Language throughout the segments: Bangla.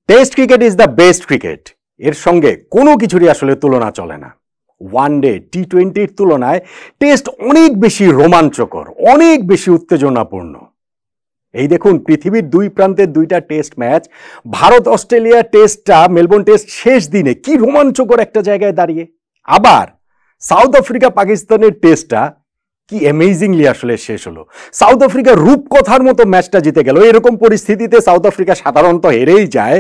Test cricket is the best cricket. এর সঙ্গে কোনো কিছুরই আসলে তুলনা চলে না। ওয়ান ডে টি-20-র তুলনায় টেস্ট অনেক বেশি রোমাঞ্চকর, অনেক বেশি উত্তেজনাপূর্ণ। এই দেখুন, পৃথিবীর দুই প্রান্তের দুইটা টেস্ট ম্যাচ, ভারত অস্ট্রেলিয়া টেস্টটা মেলবোর্ন টেস্ট শেষ দিনে কি রোমাঞ্চকর একটা জায়গায় দাঁড়িয়ে, আবার সাউথ আফ্রিকা পাকিস্তানের টেস্টটা কি অ্যামেজিংলি আসলে শেষ হলো। সাউথ আফ্রিকা রূপকথার মতো ম্যাচটা জিতে গেল। এরকম পরিস্থিতিতে সাউথ আফ্রিকা সাধারণত হেরেই যায়,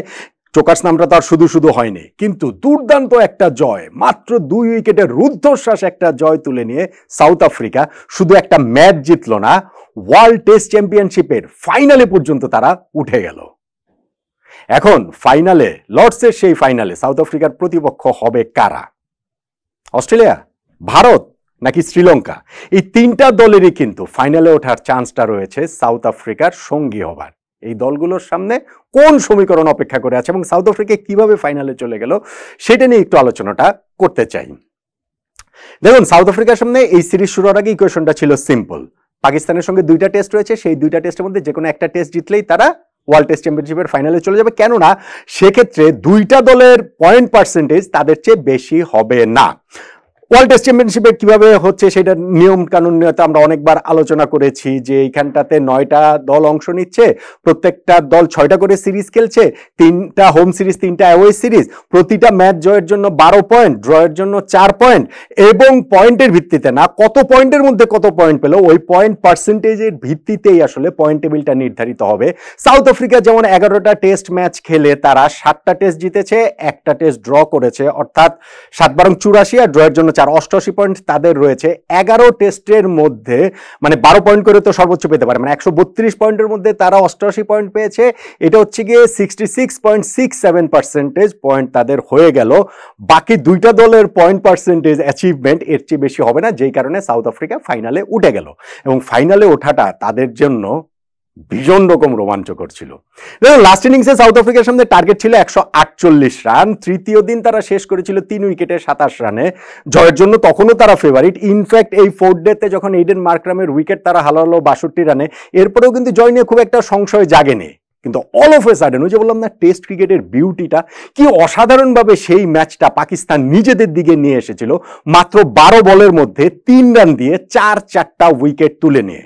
চোকাস নামটা তো আর শুধু শুধু হয়নি, কিন্তু দুর্দান্ত একটা জয়, মাত্র 2 উইকেটের রুদ্ধশ্বাস একটা জয় তুলে নিয়ে সাউথ আফ্রিকা শুধু একটা ম্যাচ জিতলো না, ওয়ার্ল্ড টেস্ট চ্যাম্পিয়নশিপের ফাইনালে পর্যন্ত তারা উঠে গেল। এখন ফাইনালে, লর্ডসের সেই ফাইনালে সাউথ আফ্রিকার প্রতিপক্ষ হবে কারা? অস্ট্রেলিয়া, ভারত নাকি শ্রীলঙ্কা? এই তিনটা দলেরই কিন্তু ফাইনালে ওঠার চান্সটা রয়েছে সাউথ আফ্রিকার সঙ্গী হবার। এই দলগুলোর সামনে কোন সমীকরণ অপেক্ষা করে আছে এবং সাউথ আফ্রিকা কিভাবে ফাইনালে চলে গেল সেটা নিয়ে একটু আলোচনাটা করতে চাই। দেখুন, সাউথ আফ্রিকার সামনে এই সিরিজ শুরুর আগে ইকুয়েশনটা ছিল সিম্পল। পাকিস্তানের সঙ্গে 2টা টেস্ট রয়েছে, সেই 2টা টেস্টের মধ্যে যে কোনো একটা টেস্ট জিতলেই তারা ওয়ার্ল্ড টেস্ট চ্যাম্পিয়নশিপের ফাইনালে চলে যাবে। কেননা সেক্ষেত্রে দুইটা দলের পয়েন্ট পার্সেন্টেজ তাদের চেয়ে বেশি হবে না। ওয়ার্ল্ড টেস্ট চ্যাম্পিয়নশিপে কিভাবে হচ্ছে সেটা নিয়ম কানুন নিয়ে আমরা অনেকবার আলোচনা করেছি যে এইখানটাতে 9টা দল অংশ নিচ্ছে, প্রত্যেকটা দল 6টা করে সিরিজ খেলছে, 3টা হোম সিরিজ 3টা অ্যাওয়ে সিরিজ, প্রতিটা ম্যাচ জয়ের জন্য 12 পয়েন্ট, ড্রয়ের জন্য 4 পয়েন্ট, এবং পয়েন্টের ভিত্তিতে না, কত পয়েন্টের মধ্যে কত পয়েন্ট পেল ওই পয়েন্ট পার্সেন্টেজের ভিত্তিতেই আসলে পয়েন্ট টেবিলটা নির্ধারিত হবে। সাউথ আফ্রিকা যেমন 11টা টেস্ট ম্যাচ খেলে তারা 7টা টেস্ট জিতেছে, একটা টেস্ট ড্র করেছে, অর্থাৎ 7×84 আর ড্রয়ের জন্য 88 পয়েন্ট তাদের রয়েছে। 11 টেস্টের মধ্যে মানে 12 পয়েন্ট করে তো সর্বোচ্চ পেতে পারে, মানে 132 পয়েন্টের মধ্যে তারা 88 পয়েন্ট পেয়েছে। এটা হচ্ছে গিয়ে 66.67% পয়েন্ট তাদের হয়ে গেল। বাকি দুইটা দলের পয়েন্ট পার্সেন্টেজ অ্যাচিভমেন্ট এর চেয়ে বেশি হবে না, যেই কারণে সাউথ আফ্রিকা ফাইনালে উঠে গেল এবং ফাইনালে ওঠাটা তাদের জন্য ভীষণ রকম রোমাঞ্চকর ছিল। লাস্ট ইনিংসে সাউথ আফ্রিকার সামনে টার্গেট ছিল 148 রান। তৃতীয় দিন তারা শেষ করেছিল 3 উইকেটে 27 রানে। জয়ের জন্য তখনও তারা ফেভারিট। ইনফ্যাক্ট এই 4th ডেতে যখন এইডেন মার্করামের উইকেট তারা হারালো 62 রানে, এরপরেও কিন্তু জয় নিয়ে খুব একটা সংশয় জাগেনি। কিন্তু অল অফ এ সাডেন, ওই যে বললাম না টেস্ট ক্রিকেটের বিউটিটা, কি অসাধারণভাবে সেই ম্যাচটা পাকিস্তান নিজেদের দিকে নিয়ে এসেছিল মাত্র 12 বলের মধ্যে 3 রান দিয়ে 4টা উইকেট তুলে নিয়ে।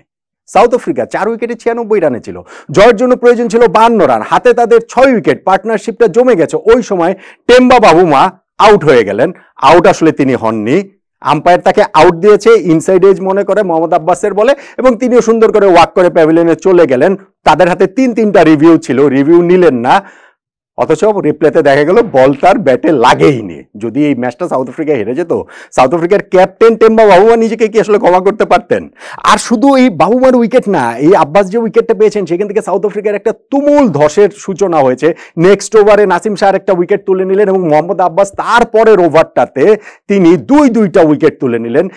সাউথ আফ্রিকা 4 উইকেটে 96 রানে ছিল, জয়ের জন্য প্রয়োজন ছিল 52 রান, হাতে তাদের 6 উইকেট, পার্টনারশিপটা জমে গেছে। ওই সময় টেম্বা বাবুমা আউট হয়ে গেলেন। আউট আসলে তিনি হননি, আম্পায়ার তাকে আউট দিয়েছে ইনসাইড এজ মনে করে মোহাম্মদ আব্বাসের বলে, এবং তিনিও সুন্দর করে ওয়াক করে প্যাভিলিয়নে চলে গেলেন। তাদের হাতে 3টা রিভিউ ছিল, রিভিউ নিলেন না, অথচ রিপ্লেতে দেখা গেল বল তার ব্যাটে লাগেইনি। যদি এই ম্যাচটা সাউথ আফ্রিকা হেরে যেত, সাউথ আফ্রিকার ক্যাপ্টেন টেম্বা বাবুমা নিজেকে কি আসলে ক্ষমা করতে পারতেন? আর শুধু এই বাবুমার উইকেট না, এই আব্বাস যে উইকেটটা পেয়েছেন সেখান থেকে সাউথ আফ্রিকার একটা তুমুল ধসের সূচনা হয়েছে। নেক্সট ওভারে নাসিম শাহ একটা উইকেট তুলে নিলেন এবং মোহাম্মদ আব্বাস তারপরের ওভারটাতে তিনি 2টা উইকেট তুলে নিলেন।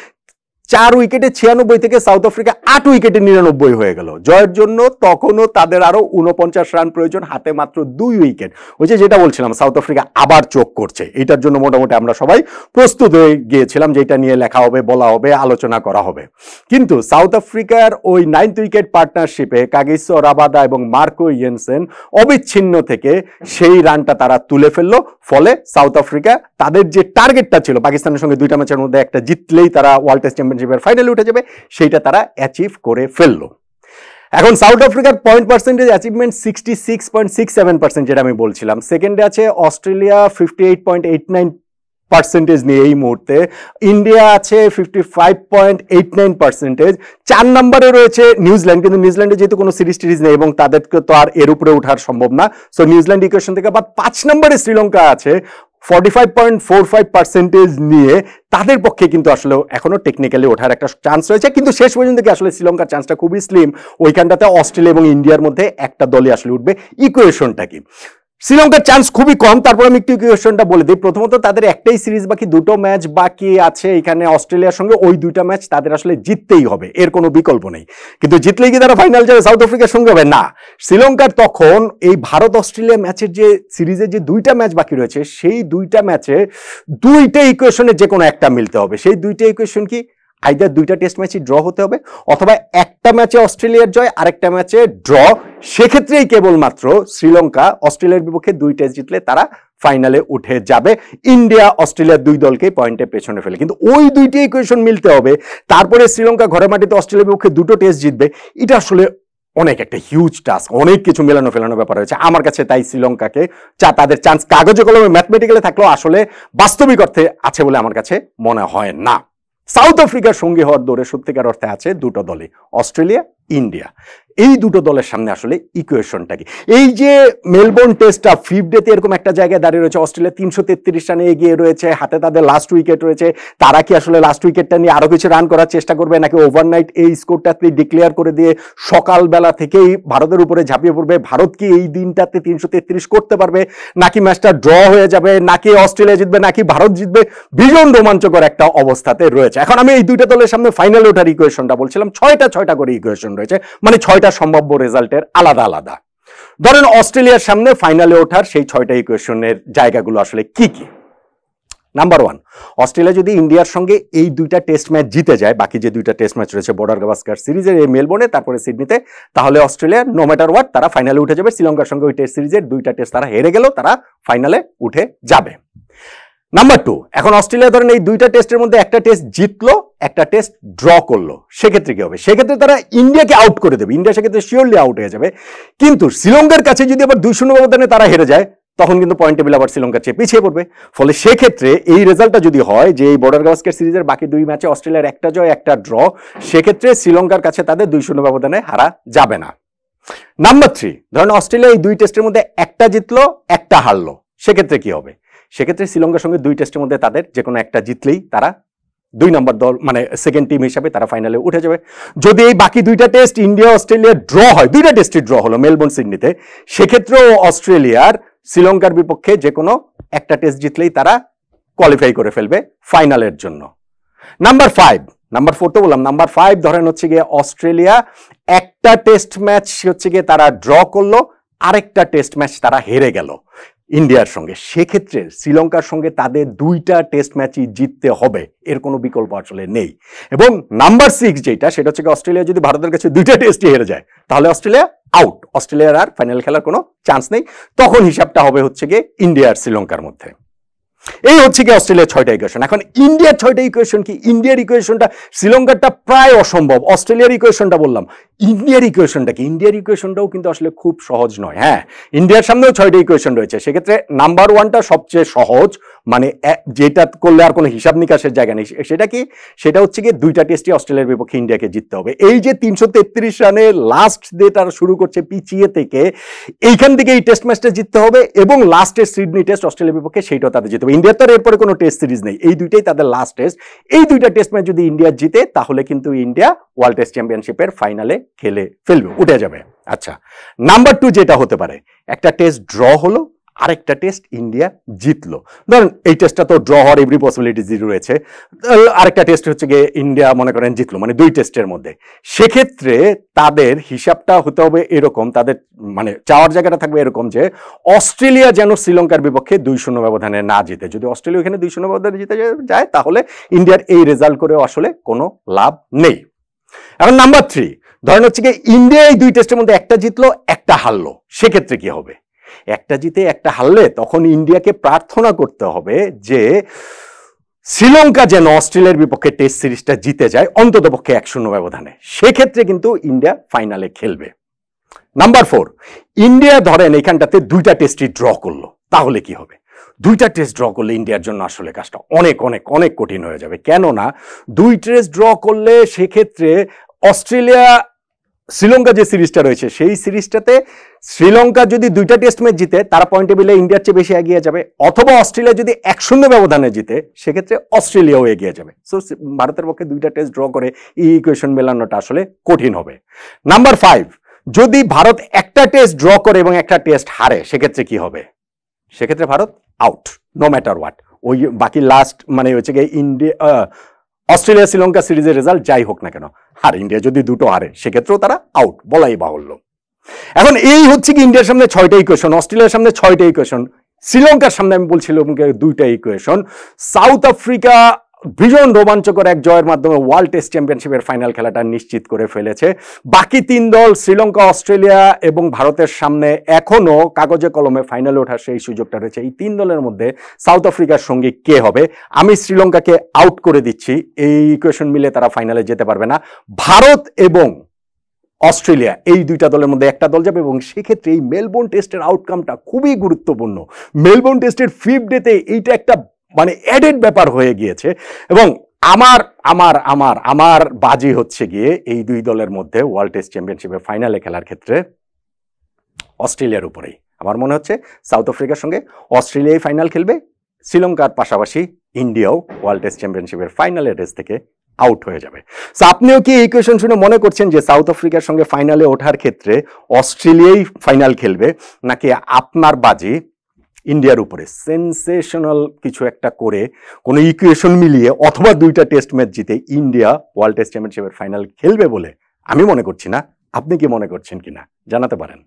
4 উইকেটে 96 থেকে সাউথ আফ্রিকা 8 উইকেটে 99 হয়ে গেল। জয়ের জন্য তখনও তাদের আরো 49 রান প্রয়োজন, হাতে মাত্র 2 উইকেট। ওই যে যেটা বলছিলাম, সাউথ আফ্রিকা আবার চোখ করছে, এটার জন্য মোটামুটি আমরা সবাই প্রস্তুত হয়ে গিয়েছিলাম যেটা নিয়ে লেখা হবে, বলা হবে, আলোচনা করা হবে। কিন্তু সাউথ আফ্রিকার ওই 9th উইকেট পার্টনারশিপে কাগিসো রাবাদা এবং মার্কো ইয়েনসেন অবিচ্ছিন্ন থেকে সেই রানটা তারা তুলে ফেললো। ফলে সাউথ আফ্রিকা তাদের যে টার্গেটটা ছিল পাকিস্তানের সঙ্গে 2টা ম্যাচের মধ্যে একটা জিতলেই তারা ওয়ার্ল্ড টেস্ট চ্যাম্পিয়নশিপের ফাইনালে উঠে যাবে, সেইটা তারা অ্যাচিভ করে ফেললো। এখন সাউথ আফ্রিকার পয়েন্ট পার্সেন্টেজ অ্যাচিভমেন্ট 66.67%, যেটা আমি বলছিলাম। সেকেন্ডে আছে অস্ট্রেলিয়া 58.89% নিয়ে এই মুহূর্তে। ইন্ডিয়া আছে 55.89%। 4 নম্বরে রয়েছে নিউজিল্যান্ড, কিন্তু নিউজিল্যান্ডে যেহেতু কোনো সিরিজ টিরিজ নেই এবং তাদেরকে তো আর এর উপরে ওঠার সম্ভব না, সো নিউজিল্যান্ড ইকুয়েশন থেকে বাদ। 5 নম্বরে শ্রীলঙ্কা আছে 45.45% নিয়ে। তাদের পক্ষে কিন্তু আসলে এখনো টেকনিক্যালি ওঠার একটা চান্স রয়েছে, কিন্তু শেষ পর্যন্ত কি আসলে শ্রীলঙ্কার চান্সটা খুবই স্লিম। ওইখানটাতে অস্ট্রেলিয়া এবং ইন্ডিয়ার মধ্যে একটা দলই আসলে উঠবে। ইকুয়েশনটা কি? শ্রীলঙ্কার চান্স খুবই কম। তারপর আমি একটু ইকুয়েশনটা বলে দিই। প্রথমত তাদের একটাই সিরিজ বাকি, 2টো ম্যাচ বাকি আছে এখানে অস্ট্রেলিয়ার সঙ্গে। ওই 2টা ম্যাচ তাদের আসলে জিততেই হবে, এর কোনো বিকল্প নেই। কিন্তু জিতলেই কি তারা ফাইনাল যাবে সাউথ আফ্রিকার সঙ্গে হবে? না। শ্রীলঙ্কার তখন এই ভারত অস্ট্রেলিয়া ম্যাচের যে সিরিজের যে 2টা ম্যাচ বাকি রয়েছে, সেই 2টা ম্যাচে 2টা ইকুয়েশনের যে কোনো একটা মিলতে হবে। সেই 2টা ইকুয়েশন কি? আইদার 2টা টেস্ট ম্যাচই ড্র হতে হবে, অথবা একটা ম্যাচে অস্ট্রেলিয়ার জয়, আরেকটা ম্যাচে ড্র, সেক্ষেত্রেই কেবলমাত্র শ্রীলঙ্কা অস্ট্রেলিয়ার বিপক্ষে 2 টেস্ট জিতলে তারা ফাইনালে উঠে যাবে। ইন্ডিয়া অস্ট্রেলিয়ার 2 দলকেই পয়েন্টে পেছনে ফেলে, কিন্তু ওই 2টি ইকুয়েশন মিলতে হবে, তারপরে শ্রীলঙ্কা ঘরের মাটিতে অস্ট্রেলিয়ার বিপক্ষে 2টো টেস্ট জিতবে। এটা আসলে অনেক একটা হিউজ টাস্ক, অনেক কিছু মেলানো ফেলানো ব্যাপার হয়েছে আমার কাছে। তাই শ্রীলঙ্কাকে তাদের চান্স কাগজে কলমে ম্যাথমেটিক্যালি থাকলেও আসলে বাস্তবিক অর্থে আছে বলে আমার কাছে মনে হয় না। সাউথ আফ্রিকার সঙ্গী হওয়ার দৌড়ে সত্যিকার অর্থে আছে 2টো দলই, অস্ট্রেলিয়া ইন্ডিয়া। এই 2টো দলের সামনে আসলে ইকুয়েশনটা কি? এই যে মেলবোর্ন টেস্টটা 5th ডেতে এরকম একটা জায়গায় দাঁড়িয়ে রয়েছে, অস্ট্রেলিয়া 333 রানে এগিয়ে রয়েছে, হাতে তাদের লাস্ট উইকেট রয়েছে। তারা কি আসলে লাস্ট উইকেটটা নিয়ে আরো কিছু রান করার চেষ্টা করবে, নাকি ওভারনাইট এই স্কোরটাতে ডিক্লেয়ার করে দিয়ে সকালবেলা থেকেই ভারতের উপরে ঝাঁপিয়ে পড়বে? ভারত কি এই দিনটাতে 333 করতে পারবে, নাকি ম্যাচটা ড্র হয়ে যাবে, নাকি অস্ট্রেলিয়া জিতবে, নাকি ভারত জিতবে? ভীষণ রোমাঞ্চকর একটা অবস্থাতে রয়েছে। এখন আমি এই 2টা দলের সামনে ফাইনালে ওঠার ইকুয়েশনটা বলছিলাম, 6টা করে ইকুয়েশন রয়েছে, মানে 6টা সম্ভাব্য রেজাল্টের আলাদা আলাদা। ধরেন অস্ট্রেলিয়ার সামনে ফাইনালে ওঠার সেই 6টা ইকুয়েশনের জায়গাগুলো আসলে কি কি? নাম্বার 1, অস্ট্রেলিয়া যদি ইন্ডিয়ার সঙ্গে এই 2টা টেস্ট ম্যাচ জিতে যায়, বাকি যে 2টা টেস্ট ম্যাচ রয়েছে বর্ডার গাভাস্কার সিরিজের এই মেলবোর্নে, তারপরে সিডনিতে, তাহলে অস্ট্রেলিয়া নো ম্যাটার হোয়াট তারা ফাইনালে উঠে যাবে। শ্রীলঙ্কার সঙ্গে ওই টেস্ট সিরিজের 2টা টেস্ট তারা হেরে গেল, তারা ফাইনালে উঠে যাবে। নাম্বার 2, এখন অস্ট্রেলিয়া ধরেন এই 2টা টেস্টের মধ্যে একটা টেস্ট জিতলো, একটা টেস্ট ড্র করলো, সেক্ষেত্রে কি হবে? সেক্ষেত্রে তারা ইন্ডিয়াকে আউট করে দেবে, ইন্ডিয়া সেক্ষেত্রে শিওরলি আউট হয়ে যাবে। কিন্তু শ্রীলঙ্কার কাছে যদি আবার 2-0 ব্যবধানে তারা হেরে যায়, তখন কিন্তু পয়েন্ট টেবিল আবার শ্রীলঙ্কার চেয়ে পিছিয়ে পড়বে। ফলে সেক্ষেত্রে এই রেজাল্টটা যদি হয় যে এই বর্ডার গাভাস্কার সিরিজের বাকি 2 ম্যাচে অস্ট্রেলিয়ার একটা জয় একটা ড্র, সেক্ষেত্রে শ্রীলঙ্কার কাছে তাদের 2-0 ব্যবধানে হারা যাবে না। নাম্বার 3, ধরেন অস্ট্রেলিয়া এই 2 টেস্টের মধ্যে একটা জিতলো একটা হারলো, সেক্ষেত্রে কি হবে? সেক্ষেত্রে শ্রীলঙ্কার সঙ্গে 2 টেস্টের মধ্যে তাদের যে কোনো একটা জিতলেই তারা 2 নম্বর দল, মানে সেকেন্ড টিম হিসাবে তারা ফাইনালে উঠে যাবে। যদি এই বাকি 2টা টেস্ট ইন্ডিয়া অস্ট্রেলিয়া ড্র হয়, 2টা টেস্টই ড্র হলো মেলবোর্ন সিডনিতে, সেক্ষেত্রেও অস্ট্রেলিয়ার শ্রীলঙ্কার বিপক্ষে যে কোনো একটা টেস্ট জিতলেই তারা কোয়ালিফাই করে ফেলবে ফাইনালের জন্য। নাম্বার 4 তো বললাম, নাম্বার 5 ধরেন হচ্ছে গিয়ে অস্ট্রেলিয়া একটা টেস্ট ম্যাচ হচ্ছে গিয়ে তারা ড্র করলো, আরেকটা টেস্ট ম্যাচ তারা হেরে গেল ইন্ডিয়ার সঙ্গে, সেক্ষেত্রে শ্রীলঙ্কার সঙ্গে তাদের 2টা টেস্ট ম্যাচই জিততে হবে, এর কোনো বিকল্প আসলে নেই। এবং নাম্বার 6 যেটা, সেটা হচ্ছে অস্ট্রেলিয়া যদি ভারতের কাছে 2টা টেস্টই হেরে যায়, তাহলে অস্ট্রেলিয়া আউট, অস্ট্রেলিয়ার আর ফাইনাল খেলার কোনো চান্স নেই। তখন হিসাবটা হবে হচ্ছে গিয়ে ইন্ডিয়া আর শ্রীলঙ্কার মধ্যে। এই হচ্ছে কি অস্ট্রেলিয়ার 6টা ইকুয়েশন। এখন ইন্ডিয়ার 6টা ইকুয়েশন কি? ইন্ডিয়ার ইকুয়েশনটা, শ্রীলঙ্কারটা প্রায় অসম্ভব, অস্ট্রেলিয়ার ইকুয়েশনটা বললাম। ইন্ডিয়ার ইকুয়েশনটা কি? ইন্ডিয়ার ইকুয়েশনটাও কিন্তু আসলে খুব সহজ নয়। হ্যাঁ, ইন্ডিয়ার সামনেও 6টা ইকুয়েশন রয়েছে, সেক্ষেত্রে নাম্বার 1টা সবচেয়ে সহজ, মানে যেটা করলে আর কোনো হিসাব নিকাশের জায়গা নেই। সেটা কি? সেটা হচ্ছে গিয়ে 2টা টেস্টই অস্ট্রেলিয়ার বিপক্ষে ইন্ডিয়াকে জিততে হবে। এই যে 333 রানে লাস্ট ডে তারা শুরু করছে পিছিয়ে থেকে, এইখান থেকে এই টেস্ট ম্যাচটা জিততে হবে, এবং লাস্টের সিডনি টেস্ট অস্ট্রেলিয়ার বিপক্ষে সেইটাও তাদের জিততে হবে। ইন্ডিয়ার তো এরপরে কোনো টেস্ট সিরিজ নেই, এই 2টাই তাদের লাস্ট টেস্ট। এই 2টা টেস্ট ম্যাচ যদি ইন্ডিয়া জিতে, তাহলে কিন্তু ইন্ডিয়া ওয়ার্ল্ড টেস্ট চ্যাম্পিয়নশিপের ফাইনালে খেলে ফেলবে, উঠে যাবে। আচ্ছা, নাম্বার 2 যেটা হতে পারে, একটা টেস্ট ড্র হলো, আরেকটা টেস্ট ইন্ডিয়া জিতলো। ধরেন এই টেস্টটা তো ড্র হওয়ার এভরি পসিবিলিটি জিরো রয়েছে, আরেকটা টেস্ট হচ্ছে গিয়ে ইন্ডিয়া মনে করেন জিতলো, মানে 2 টেস্টের মধ্যে। সেক্ষেত্রে তাদের হিসাবটা হতে হবে এরকম, তাদের মানে চাওয়ার জায়গাটা থাকবে এরকম যে অস্ট্রেলিয়া যেন শ্রীলঙ্কার বিপক্ষে 2-0 ব্যবধানে না জিতে। যদি অস্ট্রেলিয়া এখানে 2-0 ব্যবধানে জিতে যায়, তাহলে ইন্ডিয়ার এই রেজাল্ট করেও আসলে কোনো লাভ নেই। এখন নাম্বার 3, ধরেন হচ্ছে গিয়ে ইন্ডিয়া এই 2 টেস্টের মধ্যে একটা জিতলো একটা হারলো, সেক্ষেত্রে কি হবে? একটা জিতে একটা হারলে তখন ইন্ডিয়াকে প্রার্থনা করতে হবে যে শ্রীলঙ্কা যেন অস্ট্রেলিয়ার বিপক্ষে টেস্ট সিরিজটা জিতে যায় অন্ততপক্ষে 1-0 ব্যবধানে, সেক্ষেত্রে কিন্তু ইন্ডিয়া ফাইনালে খেলবে। নাম্বার 4, ইন্ডিয়া ধরেন এখানটাতে 2টা টেস্টই ড্র করলো, তাহলে কি হবে? 2টা টেস্ট ড্র করলে ইন্ডিয়ার জন্য আসলে কাজটা অনেক অনেক অনেক কঠিন হয়ে যাবে। কেননা 2 টেস্ট ড্র করলে সেক্ষেত্রে অস্ট্রেলিয়া শ্রীলঙ্কা যে সিরিজটা রয়েছে, সেই সিরিজটাতে শ্রীলঙ্কা যদি 2টা টেস্ট ম্যাচ জিতে, তারা পয়েন্ট টেবিলে ইন্ডিয়ার চেয়ে বেশি এগিয়ে যাবে, অথবা অস্ট্রেলিয়া যদি 1-0 ব্যবধানে জিতে, সেক্ষেত্রে অস্ট্রেলিয়াও এগিয়ে যাবে। সো ভারতের পক্ষে 2টা টেস্ট ড্র করে এই ইকুয়েশন মেলানোটা আসলে কঠিন হবে। নাম্বার 5, যদি ভারত একটা টেস্ট ড্র করে এবং একটা টেস্ট হারে, সেক্ষেত্রে কি হবে? সেক্ষেত্রে Bharat out, no matter what. ওই বাকি লাস্ট মানে হচ্ছে গিয়ে ইন্ডিয়া অস্ট্রেলিয়া শ্রীলঙ্কা সিরিজের রেজাল্ট যাই হোক না কেন, আর ইন্ডিয়া যদি 2টো হারে, সেক্ষেত্রেও তারা আউট, বলাই বাহুল্য। এখন এই হচ্ছে কি ইন্ডিয়ার সামনে 6টা ইকুয়েশন, অস্ট্রেলিয়ার সামনে 6টা ইকুয়েশন, শ্রীলঙ্কার সামনে আমি বলছিলাম 2টা ইকুয়েশন। সাউথ আফ্রিকা ভীষণ রোমাঞ্চকর এক জয়ের মাধ্যমে ওয়ার্ল্ড টেস্ট চ্যাম্পিয়নশিপের ফাইনাল খেলাটা নিশ্চিত করে ফেলেছে। বাকি 3 দল শ্রীলঙ্কা, অস্ট্রেলিয়া এবং ভারতের সামনে এখনো কাগজে কলমে ফাইনালে ওঠার সেই সুযোগটা রয়েছে। এই 3 দলের মধ্যে সাউথ আফ্রিকার সঙ্গে কে হবে? আমি শ্রীলঙ্কাকে আউট করে দিচ্ছি, এই ইকুয়েশন মিলে তারা ফাইনালে যেতে পারবে না। ভারত এবং অস্ট্রেলিয়া এই 2টা দলের মধ্যে একটা দল যাবে, এবং সেক্ষেত্রে এই মেলবোর্ন টেস্টের আউটকামটা খুবই গুরুত্বপূর্ণ। মেলবোর্ন টেস্টের 5th ডেতে এইটা একটা মানে অ্যাডেড ব্যাপার হয়ে গিয়েছে, এবং আমার আমার আমার আমার বাজি হচ্ছে গিয়ে এই 2 দলের মধ্যে ওয়ার্ল্ড টেস্ট চ্যাম্পিয়নশিপের ফাইনালে খেলার ক্ষেত্রে অস্ট্রেলিয়ার উপরেই। আমার মনে হচ্ছে সাউথ আফ্রিকার সঙ্গে অস্ট্রেলিয়াই ফাইনাল খেলবে, শ্রীলঙ্কার পাশাপাশি ইন্ডিয়াও ওয়ার্ল্ড টেস্ট চ্যাম্পিয়নশিপের ফাইনালের রেস থেকে আউট হয়ে যাবে। সো আপনিও কি এই কোয়েশন শুনে মনে করছেন যে সাউথ আফ্রিকার সঙ্গে ফাইনালে ওঠার ক্ষেত্রে অস্ট্রেলিয়াই ফাইনাল খেলবে, নাকি আপনার বাজি ইন্ডিয়ার উপরে? সেন্সেশনাল কিছু একটা করে কোনো ইকুয়েশন মিলিয়ে অথবা 2টা টেস্ট ম্যাচ জিতে ইন্ডিয়া ওয়ার্ল্ড টেস্ট চ্যাম্পিয়নশিপের ফাইনাল খেলবে বলে আমি মনে করছি না। আপনি কি মনে করছেন কিনা জানাতে পারেন।